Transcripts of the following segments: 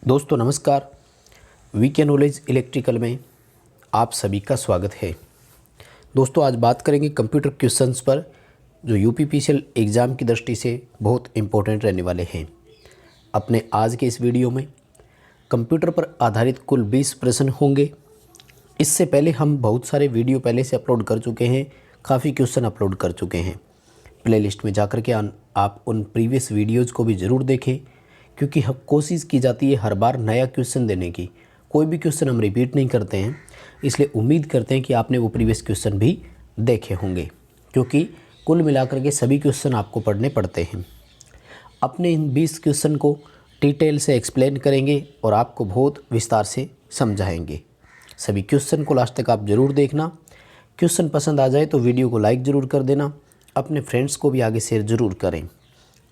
दोस्तों नमस्कार। VK knowledge electrical में आप सभी का स्वागत है। दोस्तों आज बात करेंगे कंप्यूटर क्वेश्चंस पर जो यूपीपीसीएल एग्ज़ाम की दृष्टि से बहुत इम्पोर्टेंट रहने वाले हैं। अपने आज के इस वीडियो में कंप्यूटर पर आधारित कुल 20 प्रश्न होंगे। इससे पहले हम बहुत सारे वीडियो पहले से अपलोड कर चुके हैं, काफ़ी क्वेश्चन अपलोड कर चुके हैं। प्लेलिस्ट में जाकर के आप उन प्रीवियस वीडियोज़ को भी ज़रूर देखें, क्योंकि हम कोशिश की जाती है हर बार नया क्वेश्चन देने की। कोई भी क्वेश्चन हम रिपीट नहीं करते हैं, इसलिए उम्मीद करते हैं कि आपने वो प्रीवियस क्वेश्चन भी देखे होंगे, क्योंकि कुल मिलाकर के सभी क्वेश्चन आपको पढ़ने पड़ते हैं। अपने इन 20 क्वेश्चन को डिटेल से एक्सप्लेन करेंगे और आपको बहुत विस्तार से समझाएंगे। सभी क्वेश्चन को लास्ट तक आप ज़रूर देखना। क्वेश्चन पसंद आ जाए तो वीडियो को लाइक ज़रूर कर देना, अपने फ्रेंड्स को भी आगे शेयर ज़रूर करें।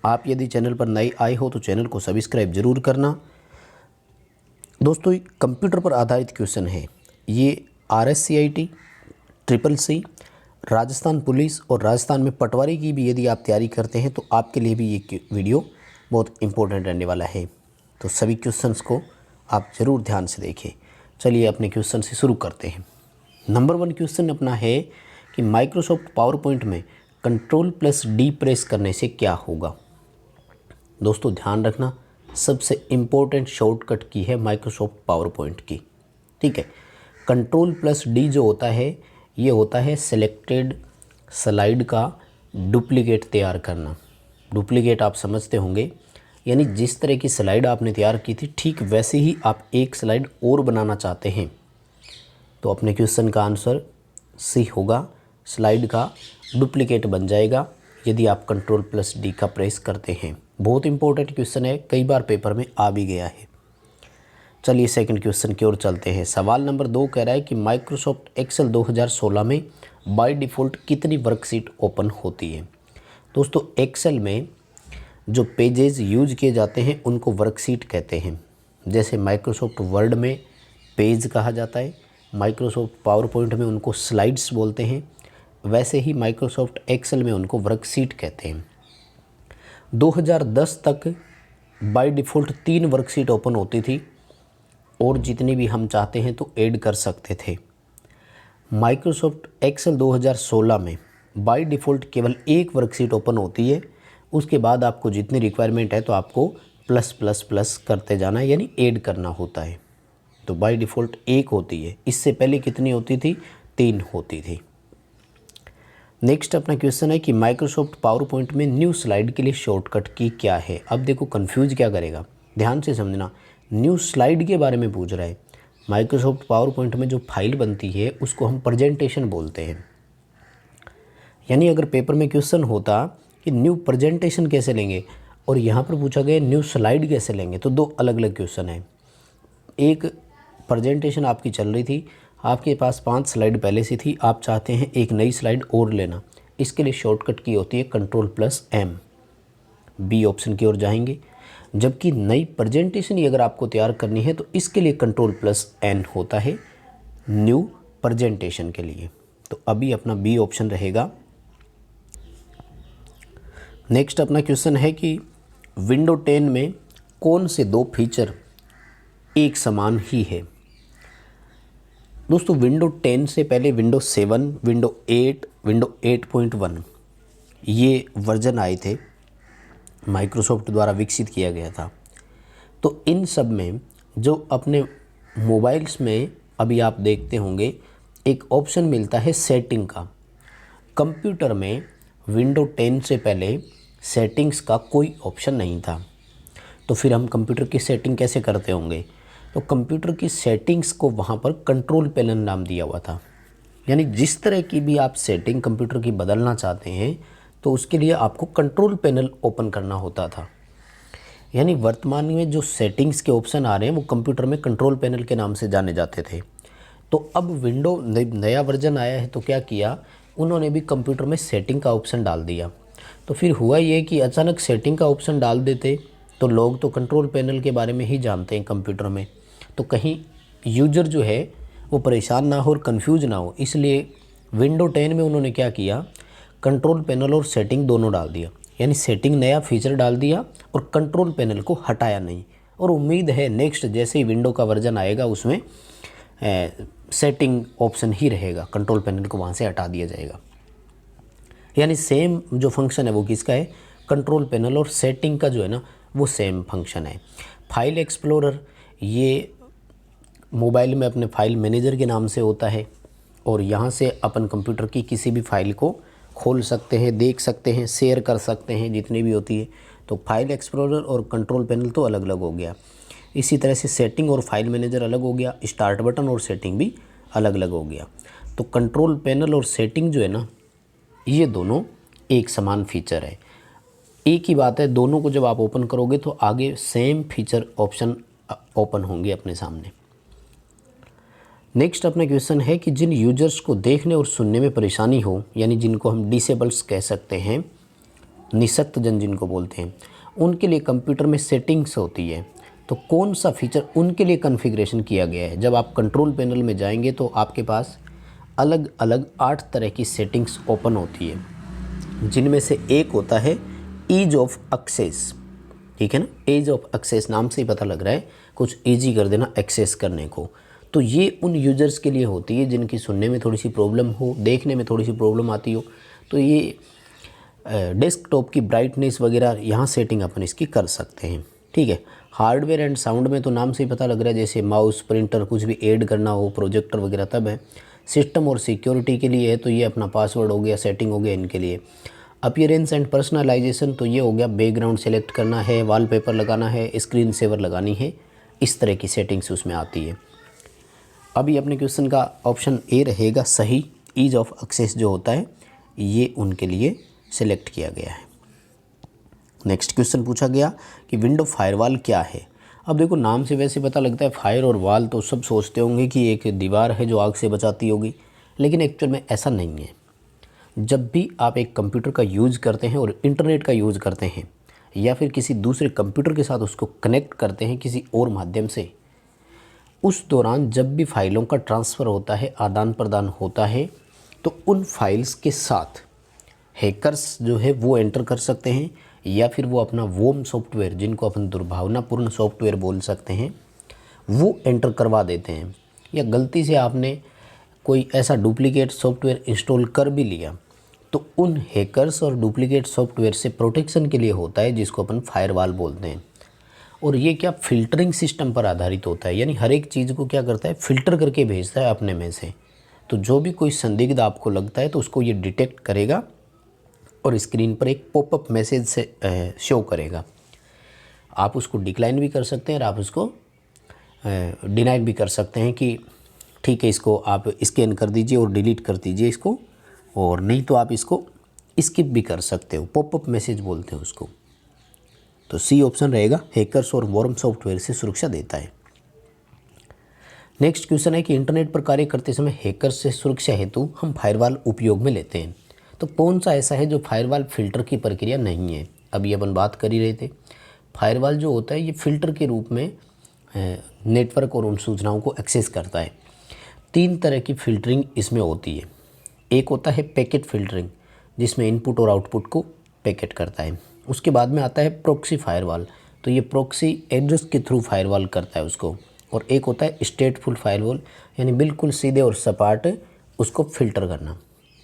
आप यदि चैनल पर नए आए हो तो चैनल को सब्सक्राइब ज़रूर करना। दोस्तों कंप्यूटर पर आधारित क्वेश्चन है ये। RSCIT, CCC, राजस्थान पुलिस और राजस्थान में पटवारी की भी यदि आप तैयारी करते हैं तो आपके लिए भी ये वीडियो बहुत इम्पोर्टेंट रहने वाला है। तो सभी क्वेश्चंस को आप ज़रूर ध्यान से देखें। चलिए अपने क्वेश्चन से शुरू करते हैं। नंबर 1 क्वेश्चन अपना है कि माइक्रोसॉफ्ट पावर पॉइंट में Ctrl+D प्रेस करने से क्या होगा। दोस्तों ध्यान रखना, सबसे इम्पोर्टेंट शॉर्टकट की है माइक्रोसॉफ्ट पावर पॉइंट की। ठीक है, Ctrl+D जो होता है ये होता है सेलेक्टेड स्लाइड का डुप्लीकेट तैयार करना। डुप्लीकेट आप समझते होंगे, यानी जिस तरह की स्लाइड आपने तैयार की थी ठीक वैसे ही आप एक स्लाइड और बनाना चाहते हैं। तो अपने क्वेश्चन का आंसर सी होगा, स्लाइड का डुप्लीकेट बन जाएगा यदि आप Ctrl+D का प्रेस करते हैं। बहुत इंपॉर्टेंट क्वेश्चन है, कई बार पेपर में आ भी गया है। चलिए सेकंड क्वेश्चन की ओर चलते हैं। सवाल नंबर 2 कह रहा है कि माइक्रोसॉफ्ट एक्सेल 2016 में बाय डिफ़ॉल्ट कितनी वर्कशीट ओपन होती है। दोस्तों एक्सेल में जो पेजेस यूज किए जाते हैं उनको वर्कशीट कहते हैं। जैसे माइक्रोसॉफ्ट वर्ड में पेज कहा जाता है, माइक्रोसॉफ्ट पावर पॉइंट में उनको स्लाइड्स बोलते हैं, वैसे ही माइक्रोसॉफ्ट एक्सेल में उनको वर्कशीट कहते हैं। 2010 तक बाय डिफ़ॉल्ट 3 वर्कशीट ओपन होती थी और जितनी भी हम चाहते हैं तो ऐड कर सकते थे। माइक्रोसॉफ्ट एक्सेल 2016 में बाय डिफ़ॉल्ट केवल 1 वर्कशीट ओपन होती है। उसके बाद आपको जितनी रिक्वायरमेंट है तो आपको प्लस प्लस प्लस करते जाना है, यानी ऐड करना होता है। तो बाय डिफ़ॉल्ट 1 होती है, इससे पहले कितनी होती थी? 3 होती थी। नेक्स्ट अपना क्वेश्चन है कि माइक्रोसॉफ्ट पावर पॉइंट में न्यू स्लाइड के लिए शॉर्टकट की क्या है। अब देखो कंफ्यूज क्या करेगा, ध्यान से समझना। न्यू स्लाइड के बारे में पूछ रहा है। माइक्रोसॉफ्ट पावर पॉइंट में जो फाइल बनती है उसको हम प्रेजेंटेशन बोलते हैं। यानी अगर पेपर में क्वेश्चन होता कि न्यू प्रेजेंटेशन कैसे लेंगे और यहाँ पर पूछा गया न्यू स्लाइड कैसे लेंगे, तो 2 अलग अलग क्वेश्चन है। एक प्रेजेंटेशन आपकी चल रही थी, आपके पास 5 स्लाइड पहले से थी, आप चाहते हैं एक नई स्लाइड और लेना। इसके लिए शॉर्टकट की होती है Ctrl+M। बी ऑप्शन की ओर जाएंगे। जबकि नई प्रेजेंटेशन ही अगर आपको तैयार करनी है तो इसके लिए Ctrl+N होता है, न्यू प्रेजेंटेशन के लिए। तो अभी अपना बी ऑप्शन रहेगा। नेक्स्ट अपना क्वेश्चन है कि विंडो 10 में कौन से 2 फीचर एक समान ही है। दोस्तों विंडो 10 से पहले विंडो 7, विंडो 8, विंडो 8.1 ये वर्जन आए थे, माइक्रोसॉफ्ट द्वारा विकसित किया गया था। तो इन सब में जो अपने मोबाइल्स में अभी आप देखते होंगे एक ऑप्शन मिलता है सेटिंग का। कंप्यूटर में विंडो 10 से पहले सेटिंग्स का कोई ऑप्शन नहीं था। तो फिर हम कंप्यूटर की सेटिंग कैसे करते होंगे? तो कंप्यूटर की सेटिंग्स को वहाँ पर कंट्रोल पैनल नाम दिया हुआ था। यानी जिस तरह की भी आप सेटिंग कंप्यूटर की बदलना चाहते हैं तो उसके लिए आपको कंट्रोल पैनल ओपन करना होता था। यानी वर्तमान में जो सेटिंग्स के ऑप्शन आ रहे हैं वो कंप्यूटर में कंट्रोल पैनल के नाम से जाने जाते थे। तो अब विंडो नया वर्जन आया है तो क्या किया उन्होंने भी कंप्यूटर में सेटिंग का ऑप्शन डाल दिया। तो फिर हुआ ये कि अचानक सेटिंग का ऑप्शन डाल देते तो लोग तो कंट्रोल पैनल के बारे में ही जानते हैं कंप्यूटर में, तो कहीं यूजर जो है वो परेशान ना हो और कंफ्यूज ना हो, इसलिए विंडो 10 में उन्होंने क्या किया कंट्रोल पैनल और सेटिंग दोनों डाल दिया। यानी सेटिंग नया फीचर डाल दिया और कंट्रोल पैनल को हटाया नहीं। और उम्मीद है नेक्स्ट जैसे ही विंडो का वर्जन आएगा उसमें सेटिंग ऑप्शन ही रहेगा, कंट्रोल पैनल को वहाँ से हटा दिया जाएगा। यानी सेम जो फंक्शन है वो किसका है, कंट्रोल पैनल और सेटिंग का जो है ना वो सेम फंक्शन है। फाइल एक्सप्लोरर ये मोबाइल में अपने फाइल मैनेजर के नाम से होता है और यहाँ से अपन कंप्यूटर की किसी भी फाइल को खोल सकते हैं, देख सकते हैं, शेयर कर सकते हैं जितनी भी होती है। तो फाइल एक्सप्लोरर और कंट्रोल पैनल तो अलग अलग हो गया। इसी तरह से सेटिंग और फाइल मैनेजर अलग हो गया, स्टार्ट बटन और सेटिंग भी अलग अलग हो गया। तो कंट्रोल पैनल और सेटिंग जो है ना ये दोनों एक समान फीचर है, एक ही बात है। दोनों को जब आप ओपन करोगे तो आगे सेम फीचर ऑप्शन ओपन होंगे अपने सामने। नेक्स्ट अपना क्वेश्चन है कि जिन यूजर्स को देखने और सुनने में परेशानी हो, यानी जिनको हम डिसेबल्स कह सकते हैं, निशक्त जन जिनको बोलते हैं, उनके लिए कंप्यूटर में सेटिंग्स होती है। तो कौन सा फीचर उनके लिए कॉन्फ़िगरेशन किया गया है। जब आप कंट्रोल पैनल में जाएंगे तो आपके पास अलग अलग 8 तरह की सेटिंग्स ओपन होती है, जिनमें से एक होता है ईज ऑफ एक्सेस। ठीक है ना, ईज ऑफ एक्सेस नाम से ही पता लग रहा है कुछ ईजी कर देना एक्सेस करने को। तो ये उन यूज़र्स के लिए होती है जिनकी सुनने में थोड़ी सी प्रॉब्लम हो, देखने में थोड़ी सी प्रॉब्लम आती हो। तो ये डेस्कटॉप की ब्राइटनेस वगैरह यहाँ सेटिंग अपन इसकी कर सकते हैं। ठीक है, हार्डवेयर एंड साउंड में तो नाम से ही पता लग रहा है, जैसे माउस, प्रिंटर, कुछ भी ऐड करना हो, प्रोजेक्टर वगैरह तब है। सिस्टम और सिक्योरिटी के लिए है तो ये अपना पासवर्ड हो गया, सेटिंग हो गया इनके लिए। अपीयरेंस एंड पर्सनलाइजेशन तो ये हो गया, बैकग्राउंड सेलेक्ट करना है, वॉलपेपर लगाना है, स्क्रीन सेवर लगानी है, इस तरह की सेटिंग्स उसमें आती है। अभी अपने क्वेश्चन का ऑप्शन ए रहेगा सही, ईज ऑफ एक्सेस जो होता है ये उनके लिए सिलेक्ट किया गया है। नेक्स्ट क्वेश्चन पूछा गया कि विंडो फायरवॉल क्या है। अब देखो नाम से वैसे पता लगता है फायर और वॉल, तो सब सोचते होंगे कि एक दीवार है जो आग से बचाती होगी, लेकिन एक्चुअल में ऐसा नहीं है। जब भी आप एक कंप्यूटर का यूज़ करते हैं और इंटरनेट का यूज़ करते हैं या फिर किसी दूसरे कंप्यूटर के साथ उसको कनेक्ट करते हैं किसी और माध्यम से, उस दौरान जब भी फाइलों का ट्रांसफ़र होता है, आदान प्रदान होता है, तो उन फाइल्स के साथ हैकर्स जो है वो एंटर कर सकते हैं या फिर वो अपना वोम सॉफ्टवेयर, जिनको अपन दुर्भावनापूर्ण सॉफ्टवेयर बोल सकते हैं, वो एंटर करवा देते हैं। या गलती से आपने कोई ऐसा डुप्लीकेट सॉफ्टवेयर इंस्टॉल कर भी लिया तो उन हैकर्स और डुप्लीकेट सॉफ्टवेयर से प्रोटेक्शन के लिए होता है, जिसको अपन फायरवॉल बोलते हैं। और ये क्या फ़िल्टरिंग सिस्टम पर आधारित होता है, यानी हर एक चीज़ को क्या करता है, फ़िल्टर करके भेजता है अपने में से। तो जो भी कोई संदिग्ध आपको लगता है तो उसको ये डिटेक्ट करेगा और स्क्रीन पर एक पॉपअप मैसेज से शो करेगा। आप उसको डिक्लाइन भी कर सकते हैं और आप उसको डिनाई भी कर सकते हैं कि ठीक है इसको आप स्कैन कर दीजिए और डिलीट कर दीजिए इसको, और नहीं तो आप इसको स्किप भी कर सकते हो। पॉपअप मैसेज बोलते हैं उसको। तो सी ऑप्शन रहेगा, हैकर्स और वॉर्म सॉफ्टवेयर से सुरक्षा देता है। नेक्स्ट क्वेश्चन है कि इंटरनेट पर कार्य करते समय हैकर्स से सुरक्षा हेतु हम फायरवॉल उपयोग में लेते हैं। तो कौन सा ऐसा है जो फायरवॉल फ़िल्टर की प्रक्रिया नहीं है। अभी अपन बात कर ही रहे थे, फायरवॉल जो होता है ये फ़िल्टर के रूप में नेटवर्क और उन सूचनाओं को एक्सेस करता है। 3 तरह की फ़िल्टरिंग इसमें होती है। एक होता है पैकेट फ़िल्टरिंग, जिसमें इनपुट और आउटपुट को पैकेट करता है। उसके बाद में आता है प्रॉक्सी फायरवॉल, तो ये प्रॉक्सी एड्रेस के थ्रू फायरवॉल करता है उसको। और एक होता है स्टेटफुल फायरवॉल, यानी बिल्कुल सीधे और सपाट उसको फ़िल्टर करना।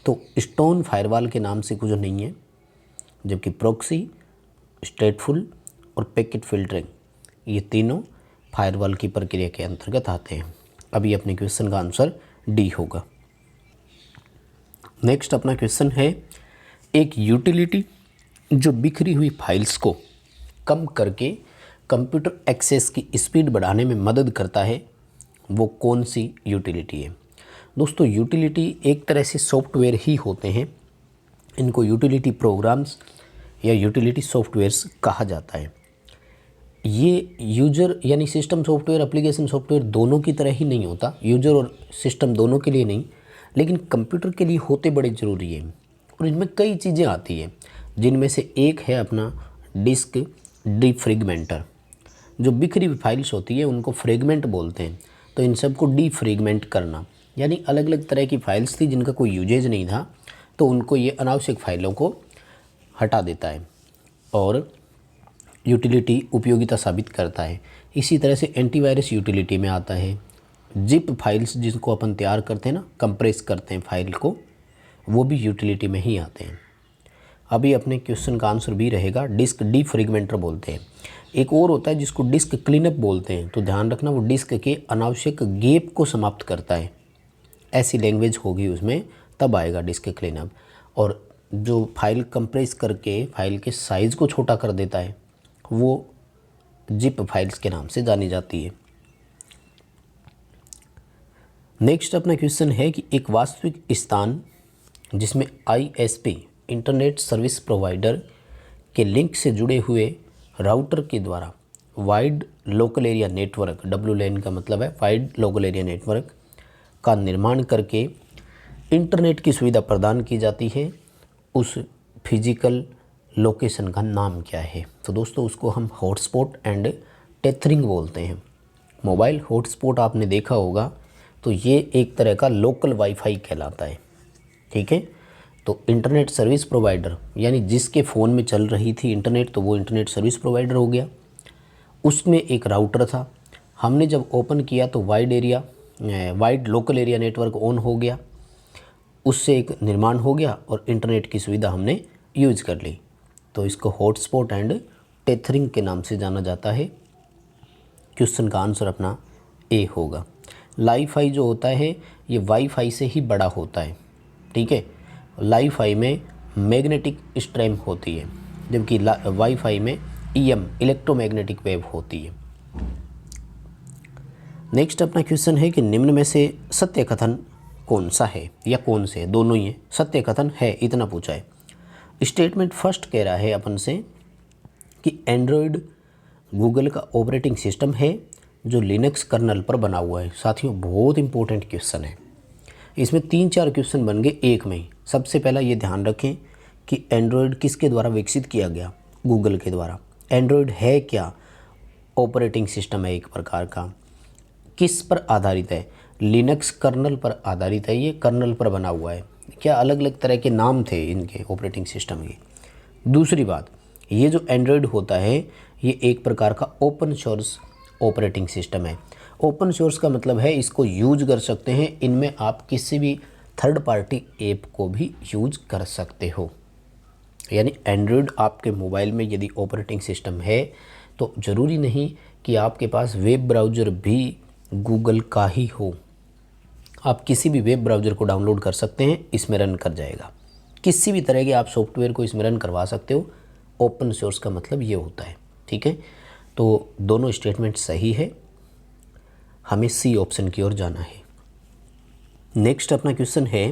तो स्टोन फायरवॉल के नाम से कुछ नहीं है, जबकि प्रॉक्सी, स्टेटफुल और पैकेट फ़िल्टरिंग ये तीनों फायरवॉल की प्रक्रिया के अंतर्गत आते हैं। अभी अपने क्वेश्चन का आंसर डी होगा। नेक्स्ट अपना क्वेश्चन है, एक यूटिलिटी जो बिखरी हुई फाइल्स को कम करके कंप्यूटर एक्सेस की स्पीड बढ़ाने में मदद करता है, वो कौन सी यूटिलिटी है। दोस्तों यूटिलिटी एक तरह से सॉफ्टवेयर ही होते हैं, इनको यूटिलिटी प्रोग्राम्स या यूटिलिटी सॉफ्टवेयर्स कहा जाता है। ये यूजर यानी सिस्टम सॉफ्टवेयर, एप्लीकेशन सॉफ्टवेयर दोनों की तरह ही नहीं होता, यूजर और सिस्टम दोनों के लिए नहीं, लेकिन कंप्यूटर के लिए होते बड़े ज़रूरी है। और इनमें कई चीज़ें आती हैं, जिनमें से एक है अपना डिस्क डीफ्रेगमेंटर। जो बिखरी हुई फाइल्स होती है उनको फ्रेगमेंट बोलते हैं। तो इन सब को डीफ्रेगमेंट करना, यानी अलग अलग तरह की फाइल्स थी जिनका कोई यूजेज नहीं था, तो उनको ये अनावश्यक फाइलों को हटा देता है। और यूटिलिटी उपयोगिता साबित करता है। इसी तरह से एंटीवायरस यूटिलिटी में आता है। जिप फाइल्स जिनको अपन तैयार करते हैं ना, कंप्रेस करते हैं फाइल को, वो भी यूटिलिटी में ही आते हैं। अभी अपने क्वेश्चन का आंसर भी रहेगा डिस्क डीफ्रेगमेंटर बोलते हैं। एक और होता है जिसको डिस्क क्लीनअप बोलते हैं, तो ध्यान रखना वो डिस्क के अनावश्यक गैप को समाप्त करता है। ऐसी लैंग्वेज होगी उसमें तब आएगा डिस्क क्लीनअप। और जो फाइल कंप्रेस करके फाइल के साइज़ को छोटा कर देता है वो जिप फाइल्स के नाम से जानी जाती है। नेक्स्ट अपना क्वेश्चन है कि एक वास्तविक स्थान जिसमें ISP इंटरनेट सर्विस प्रोवाइडर के लिंक से जुड़े हुए राउटर के द्वारा wide local area network, WLAN का मतलब है वाइड लोकल एरिया नेटवर्क का निर्माण करके इंटरनेट की सुविधा प्रदान की जाती है, उस फिजिकल लोकेशन का नाम क्या है? तो दोस्तों उसको हम हॉटस्पॉट एंड टेथरिंग बोलते हैं। मोबाइल हॉटस्पॉट आपने देखा होगा, तो ये एक तरह का लोकल वाईफाई कहलाता है, ठीक है। तो इंटरनेट सर्विस प्रोवाइडर यानी जिसके फ़ोन में चल रही थी इंटरनेट, तो वो इंटरनेट सर्विस प्रोवाइडर हो गया। उसमें एक राउटर था, हमने जब ओपन किया तो wide local area network on हो गया, उससे एक निर्माण हो गया और इंटरनेट की सुविधा हमने यूज कर ली। तो इसको हॉटस्पॉट एंड टेथरिंग के नाम से जाना जाता है। क्वेश्चन का आंसर अपना ए होगा। लाईफाई जो होता है ये वाईफाई से ही बड़ा होता है, ठीक है। लाईफाई में मैग्नेटिक स्ट्रीम होती है, जबकि वाईफाई में EM इलेक्ट्रोमैग्नेटिक वेव होती है। नेक्स्ट अपना क्वेश्चन है कि निम्न में से सत्य कथन कौन सा है, या कौन से, दोनों ही है। सत्य कथन है इतना पूछा है। स्टेटमेंट फर्स्ट कह रहा है अपन से कि एंड्रॉयड गूगल का ऑपरेटिंग सिस्टम है जो लिनक्स कर्नल पर बना हुआ है। साथियों बहुत इंपॉर्टेंट क्वेश्चन है, इसमें 3-4 क्वेश्चन बन गए एक में ही। सबसे पहला ये ध्यान रखें कि एंड्रॉयड किसके द्वारा विकसित किया गया? गूगल के द्वारा। एंड्रॉयड है क्या? ऑपरेटिंग सिस्टम है एक प्रकार का। किस पर आधारित है? लिनक्स कर्नल पर आधारित है, ये कर्नल पर बना हुआ है। क्या अलग अलग तरह के नाम थे इनके ऑपरेटिंग सिस्टम के। दूसरी बात, ये जो एंड्रॉयड होता है ये एक प्रकार का ओपन सोर्स ऑपरेटिंग सिस्टम है। ओपन सोर्स का मतलब है इसको यूज कर सकते हैं, इनमें आप किसी भी थर्ड पार्टी ऐप को भी यूज कर सकते हो। यानी एंड्रॉयड आपके मोबाइल में यदि ऑपरेटिंग सिस्टम है तो ज़रूरी नहीं कि आपके पास वेब ब्राउज़र भी गूगल का ही हो। आप किसी भी वेब ब्राउज़र को डाउनलोड कर सकते हैं, इसमें रन कर जाएगा। किसी भी तरह के आप सॉफ्टवेयर को इसमें रन करवा सकते हो। ओपन सोर्स का मतलब ये होता है, ठीक है। तो दोनों स्टेटमेंट सही है, हमें सी ऑप्शन की ओर जाना है। नेक्स्ट अपना क्वेश्चन है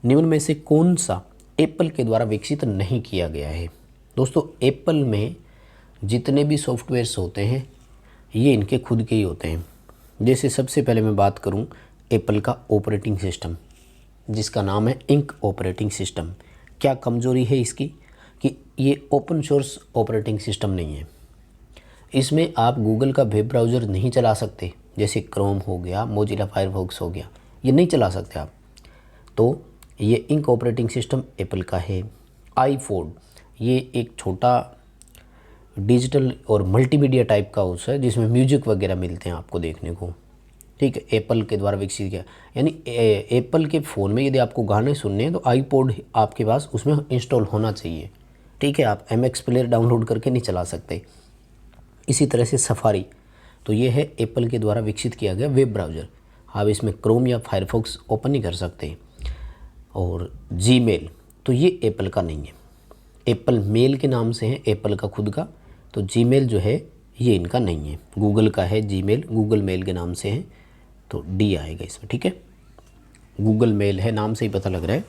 निम्न में से कौन सा एप्पल के द्वारा विकसित नहीं किया गया है? दोस्तों एप्पल में जितने भी सॉफ्टवेयर्स होते हैं ये इनके खुद के ही होते हैं। जैसे सबसे पहले मैं बात करूं एप्पल का ऑपरेटिंग सिस्टम जिसका नाम है इंक ऑपरेटिंग सिस्टम। क्या कमजोरी है इसकी कि ये ओपन सोर्स ऑपरेटिंग सिस्टम नहीं है। इसमें आप गूगल का वेब ब्राउज़र नहीं चला सकते, जैसे क्रोम हो गया, मोजिला फायरफॉक्स हो गया, ये नहीं चला सकते आप। तो ये इंक ऑपरेटिंग सिस्टम एप्पल का है। आईफोन ये एक छोटा डिजिटल और मल्टीमीडिया टाइप का उस है जिसमें म्यूजिक वगैरह मिलते हैं आपको देखने को, ठीक है। एप्पल के द्वारा विकसित किया, यानी एप्पल के फ़ोन में यदि आपको गाने सुनने हैं तो आईपॉड आपके पास उसमें इंस्टॉल होना चाहिए, ठीक है। आप MX प्लेयर डाउनलोड करके नहीं चला सकते। इसी तरह से सफारी, तो ये है एप्पल के द्वारा विकसित किया गया वेब ब्राउज़र। आप इसमें क्रोम या फायरफॉक्स ओपन नहीं कर सकते। और जीमेल तो ये एप्पल का नहीं है, एप्पल मेल के नाम से है एप्पल का खुद का। तो जीमेल जो है ये इनका नहीं है, गूगल का है जीमेल, गूगल मेल के नाम से है, तो डी आएगा इसमें, ठीक है। गूगल मेल है, नाम से ही पता लग रहा है।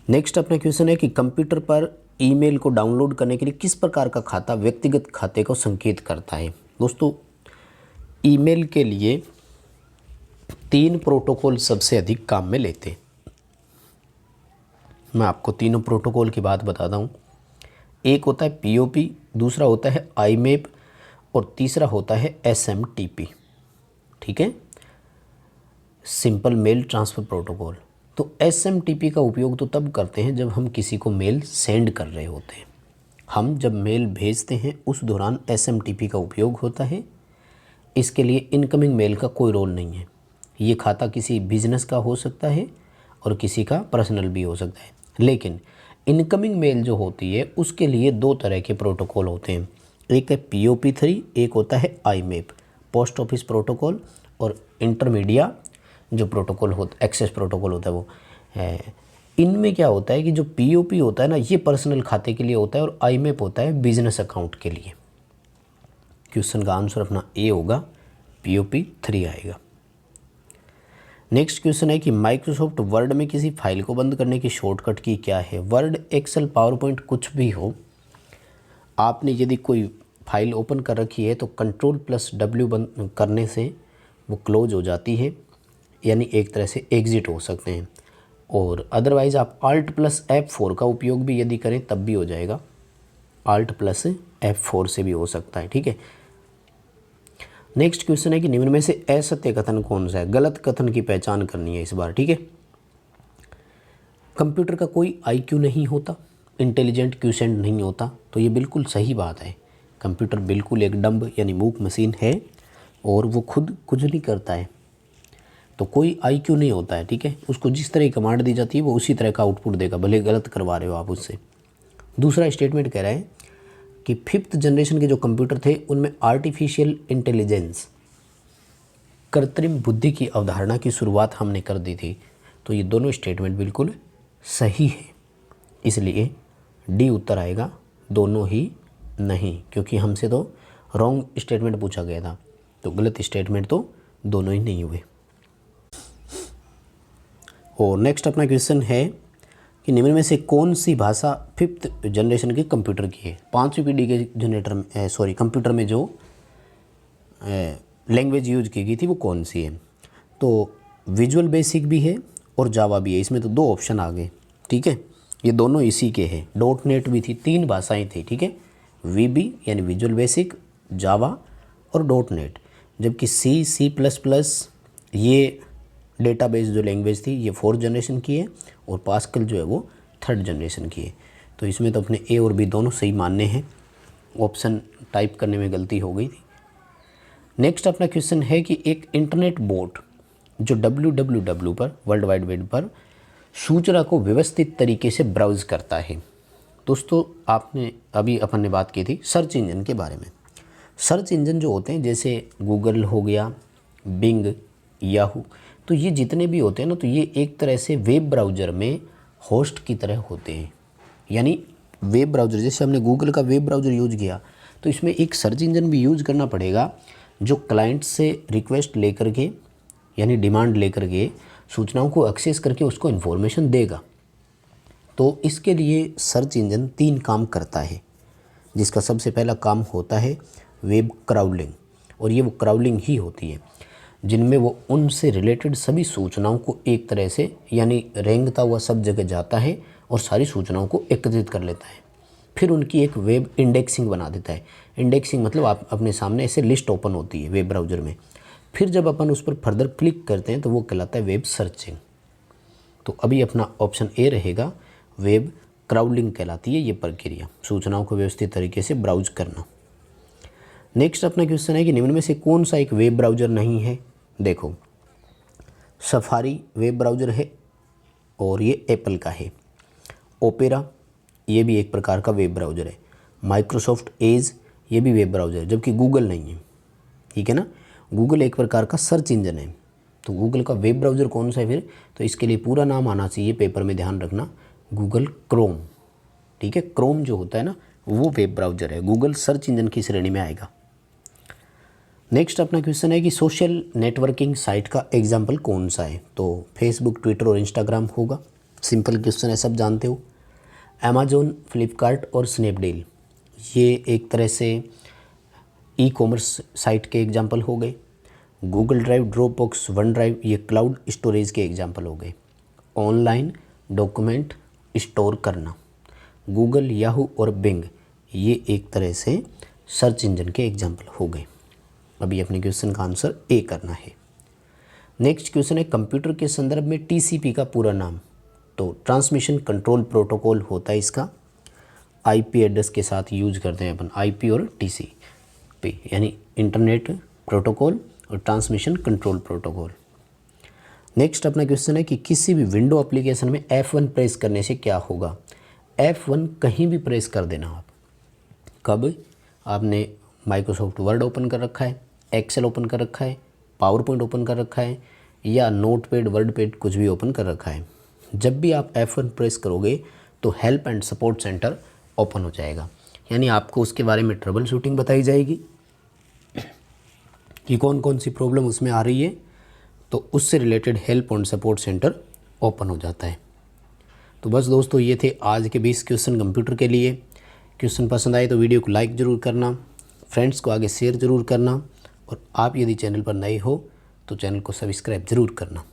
नेक्स्ट अपना क्वेश्चन है कि कंप्यूटर पर ईमेल को डाउनलोड करने के लिए किस प्रकार का खाता व्यक्तिगत खाते को संकेत करता है? दोस्तों ईमेल के लिए 3 प्रोटोकॉल सबसे अधिक काम में लेते हैं। मैं आपको तीनों प्रोटोकॉल की बात बताता हूँ। एक होता है POP, दूसरा होता है IMAP और तीसरा होता है SMTP, ठीक है, सिंपल मेल ट्रांसफ़र प्रोटोकॉल। तो SMTP का उपयोग तो तब करते हैं जब हम किसी को मेल सेंड कर रहे होते हैं, हम जब मेल भेजते हैं उस दौरान SMTP का उपयोग होता है। इसके लिए इनकमिंग मेल का कोई रोल नहीं है। ये खाता किसी बिजनेस का हो सकता है और किसी का पर्सनल भी हो सकता है। लेकिन इनकमिंग मेल जो होती है उसके लिए दो तरह के प्रोटोकॉल होते हैं। एक है POP3, एक होता है IMAP, पोस्ट ऑफिस प्रोटोकॉल, और इंटरमीडिया जो प्रोटोकॉल होता एक्सेस प्रोटोकॉल होता है वो है। इनमें क्या होता है कि जो POP होता है ना, ये पर्सनल खाते के लिए होता है और IMAP होता है बिजनेस अकाउंट के लिए। क्वेश्चन का आंसर अपना ए होगा, POP3 आएगा। नेक्स्ट क्वेश्चन है कि माइक्रोसॉफ्ट वर्ड में किसी फाइल को बंद करने की शॉर्टकट की क्या है। वर्ड, एक्सेल, पावरपॉइंट कुछ भी हो, आपने यदि कोई फाइल ओपन कर रखी है तो Ctrl+W बंद करने से वो क्लोज हो जाती है, यानी एक तरह से एग्ज़िट हो सकते हैं। और अदरवाइज़ आप Alt+F4 का उपयोग भी यदि करें तब भी हो जाएगा। Alt+F4 से भी हो सकता है, ठीक है। नेक्स्ट क्वेश्चन है कि निम्न में से असत्य कथन कौन सा है। गलत कथन की पहचान करनी है इस बार, ठीक है। कंप्यूटर का कोई IQ नहीं होता, इंटेलिजेंट क्वेश्चन नहीं होता, तो ये बिल्कुल सही बात है। कंप्यूटर बिल्कुल एक डम्ब यानी मूक मशीन है और वो खुद कुछ नहीं करता है, तो कोई IQ नहीं होता है, ठीक है। उसको जिस तरह की कमांड दी जाती है वो उसी तरह का आउटपुट देगा, भले गलत करवा रहे हो आप उससे। दूसरा स्टेटमेंट कह रहा है कि 5th जनरेशन के जो कंप्यूटर थे उनमें आर्टिफिशियल इंटेलिजेंस, कृत्रिम बुद्धि की अवधारणा की शुरुआत हमने कर दी थी। तो ये दोनों स्टेटमेंट बिल्कुल सही है, इसलिए डी उत्तर आएगा, दोनों ही नहीं, क्योंकि हमसे तो रॉन्ग स्टेटमेंट पूछा गया था, तो गलत स्टेटमेंट तो दोनों ही नहीं हुए। और नेक्स्ट अपना क्वेश्चन है कि निम्न में से कौन सी भाषा 5th जनरेशन के कंप्यूटर की है। 5वीं पीढ़ी के कंप्यूटर में जो लैंग्वेज यूज की गई थी वो कौन सी है। तो विजुअल बेसिक भी है और जावा भी है, इसमें तो दो ऑप्शन आ गए, ठीक है। ये दोनों इसी के हैं। .NET भी थी, 3 भाषाएं थी, ठीक है। VB यानी विजुअल बेसिक, जावा और .NET, जबकि C++ ये डेटाबेस जो लैंग्वेज थी ये 4th जनरेशन की है और पास्कल जो है वो 3rd जनरेशन की है। तो इसमें तो अपने ए और बी दोनों सही मानने हैं, ऑप्शन टाइप करने में गलती हो गई थी। नेक्स्ट अपना क्वेश्चन है कि एक इंटरनेट बोट जो www पर, वर्ल्ड वाइड वेब पर सूचना को व्यवस्थित तरीके से ब्राउज़ करता है। दोस्तों आपने अभी अपन ने बात की थी सर्च इंजन के बारे में। सर्च इंजन जो होते हैं जैसे गूगल हो गया, बिंग, याहू, तो ये जितने भी होते हैं ना, तो ये एक तरह से वेब ब्राउज़र में होस्ट की तरह होते हैं। यानी वेब ब्राउज़र, जैसे हमने गूगल का वेब ब्राउज़र यूज किया तो इसमें एक सर्च इंजन भी यूज करना पड़ेगा जो क्लाइंट से रिक्वेस्ट लेकर के यानी डिमांड लेकर के सूचनाओं को एक्सेस करके उसको इन्फॉर्मेशन देगा। तो इसके लिए सर्च इंजन 3 काम करता है, जिसका सबसे पहला काम होता है वेब क्राउलिंग, और ये वो क्राउलिंग ही होती है जिनमें वो उनसे रिलेटेड सभी सूचनाओं को एक तरह से यानी रेंगता हुआ सब जगह जाता है और सारी सूचनाओं को एकत्रित कर लेता है। फिर उनकी एक वेब इंडेक्सिंग बना देता है। इंडेक्सिंग मतलब आप अपने सामने ऐसे लिस्ट ओपन होती है वेब ब्राउज़र में, फिर जब अपन उस पर फर्दर क्लिक करते हैं तो वो कहलाता है वेब सर्चिंग। तो अभी अपना ऑप्शन ए रहेगा, वेब क्राउलिंग कहलाती है ये प्रक्रिया, सूचनाओं को व्यवस्थित तरीके से ब्राउज करना। नेक्स्ट अपना क्वेश्चन है कि निम्न में से कौन सा एक वेब ब्राउज़र नहीं है। देखो, सफारी वेब ब्राउज़र है और ये एप्पल का है। ओपेरा ये भी एक प्रकार का वेब ब्राउज़र है। माइक्रोसॉफ्ट एज ये भी वेब ब्राउज़र है, जबकि गूगल नहीं है, ठीक है ना। गूगल एक प्रकार का सर्च इंजन है, तो गूगल का वेब ब्राउज़र कौन सा है फिर, तो इसके लिए पूरा नाम आना चाहिए, पेपर में ध्यान रखना, गूगल क्रोम, ठीक है। क्रोम जो होता है ना वो वेब ब्राउज़र है, गूगल सर्च इंजन की श्रेणी में आएगा। नेक्स्ट अपना क्वेश्चन है कि सोशल नेटवर्किंग साइट का एग्जाम्पल कौन सा है। तो फेसबुक, ट्विटर और इंस्टाग्राम होगा, सिंपल क्वेश्चन है, सब जानते हो। अमेजोन, फ्लिपकार्ट और स्नैपडील ये एक तरह से ई कॉमर्स साइट के एग्जाम्पल हो गए। Google drive, Dropbox, one drive ये क्लाउड स्टोरेज के एग्जाम्पल हो गए। ऑनलाइन डॉक्यूमेंट स्टोर करना, गूगल, याहू और बिंग ये एक तरह से सर्च इंजन के एग्जाम्पल हो गए। अभी अपने क्वेश्चन का आंसर ए करना है। नेक्स्ट क्वेश्चन है कंप्यूटर के संदर्भ में टीसीपी का पूरा नाम। तो ट्रांसमिशन कंट्रोल प्रोटोकॉल होता है इसका। आईपी एड्रेस के साथ यूज करते हैं अपन, आईपी और टीसीपी यानी इंटरनेट प्रोटोकॉल और ट्रांसमिशन कंट्रोल प्रोटोकॉल। नेक्स्ट अपना क्वेश्चन है कि किसी भी विंडो एप्लीकेशन में F1 प्रेस करने से क्या होगा। F1 कहीं भी प्रेस कर देना आप, कब आपने माइक्रोसॉफ्ट वर्ड ओपन कर रखा है, एक्सेल ओपन कर रखा है, पावर पॉइंट ओपन कर रखा है या नोटपैड वर्डपैड कुछ भी ओपन कर रखा है, जब भी आप F1 प्रेस करोगे तो help and support centre open हो जाएगा। यानी आपको उसके बारे में ट्रबल शूटिंग बताई जाएगी कि कौन कौन सी प्रॉब्लम उसमें आ रही है, तो उससे related help and support centre open हो जाता है। तो बस दोस्तों ये थे आज के 20 क्वेश्चन कंप्यूटर के लिए। क्वेश्चन पसंद आए तो वीडियो को लाइक ज़रूर करना, फ्रेंड्स को आगे शेयर ज़रूर करना और आप यदि चैनल पर नए हो तो चैनल को सब्सक्राइब ज़रूर करना।